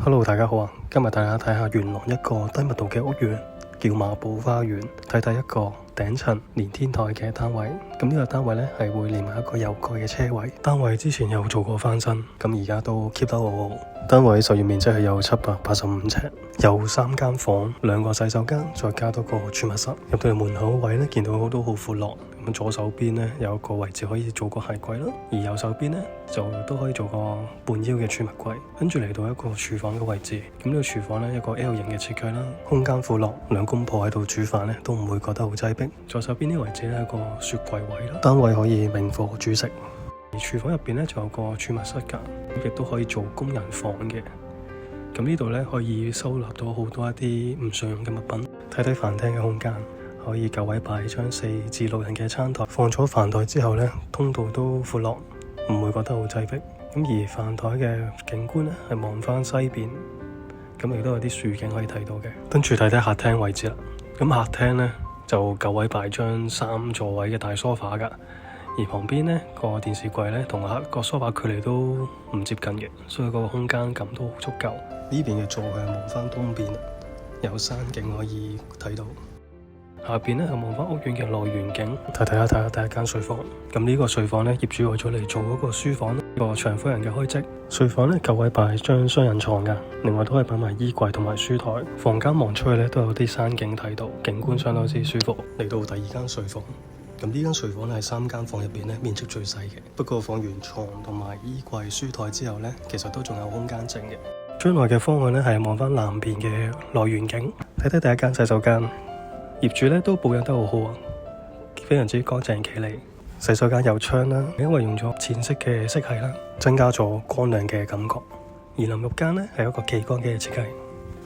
Hello，大家好啊！今日大家睇下元朗一個低密度嘅屋苑，叫馬寶花園，睇睇一個頂層連天台嘅單位。咁呢個單位呢係會連埋一個有蓋嘅車位。單位之前有做過翻新，咁而家都 keep 得好好。單位實用面積係有785尺，有3間房、2個洗手間，再加多個儲物室。入到去門口位呢，見到都好闊落。咁左手邊呢，有一個位置可以做個鞋櫃啦，而右手邊呢，就都可以做個半腰嘅儲物櫃。跟住嚟到一個廚房嘅位置，咁呢個廚房呢，一個 L 型嘅設計啦，空間闊落，2公婆喺度煮飯呢，都唔會覺得好擠迫。左手邊呢個位置呢，一個雪櫃位啦，單位可以明火煮食。而廚房入邊呢，就有個儲物室㗎，亦都可以做工人房嘅。咁呢度呢，可以收納到好多一啲唔常用嘅物品。睇睇飯廳嘅空間，可以夠位擺張4至6人嘅餐台。放咗飯台之後呢，通道都闊落，唔會覺得好擠迫。咁而飯台嘅景觀呢，係望翻西邊，咁亦都有啲樹景可以睇到嘅。跟住睇睇客廳位置啦。咁客廳呢，就夠位擺張3座位嘅大梳化㗎。而旁邊呢個電視櫃呢，同個梳化距離都唔接近嘅，所以個空間感都好足夠。呢邊嘅座係望翻東邊，有山景可以睇到。下邊呢係望翻屋苑嘅內園景，睇下第一間睡房。咁呢個睡房呢，業主為咗嚟做嗰個書房，一個長夫人嘅開則。睡房呢夠位擺張雙人床㗎，另外都可以擺埋衣櫃同埋書台。房間望出去呢，都有啲山景睇到，景觀相當之舒服。嚟到第二間睡房。咁呢間睡房係3間房入邊咧面積最細嘅，不過放完床同埋衣櫃、書台之後呢，其實都仲有空間剩嘅。將來嘅方案呢，係望翻南邊嘅內園景，睇睇第一間洗手間，業主呢都保養得好好啊，非常之乾淨企理。洗手間有窗啦，因為用咗淺色嘅色系啦，增加咗光亮嘅感覺。而淋浴間呢，係一個企缸嘅設計。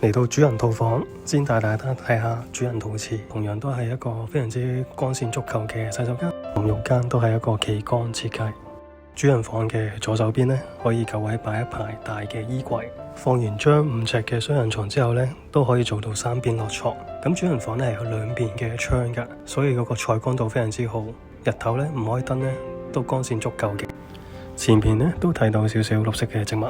嚟到主人套房，先帶大家睇下主人套廁，同樣都係一個非常之光線足夠嘅洗手間。淋浴間都係一個企缸設計。主人房嘅左手邊呢，可以夠位擺一排大嘅衣櫃。放完張5尺嘅雙人床之後呢，都可以做到3邊落床。咁主人房呢係有2邊嘅窗㗎，所以嗰個採光度非常之好。日頭呢，唔開燈呢，都光線足夠嘅。前邊呢，都睇到少少綠色嘅植物。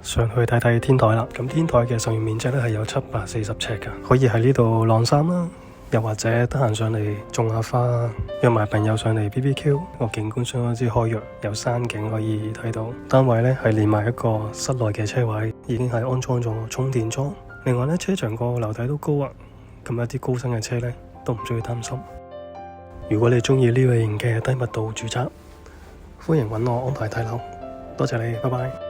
上去睇睇天台啦，咁天台嘅實用面積咧係有740尺㗎，可以喺呢度晾衫啦，又或者得閒上嚟種下花，約埋朋友上嚟 BBQ，個景觀相當之開揚，有山景可以睇到。單位咧係連埋一個室內嘅車位，已經係安裝咗充電樁。另外咧，車場個樓底都高啊，咁一啲高身嘅車咧都唔需要擔心。如果你中意呢類型嘅低密度住宅，歡迎揾我安排睇樓。多謝你，拜拜。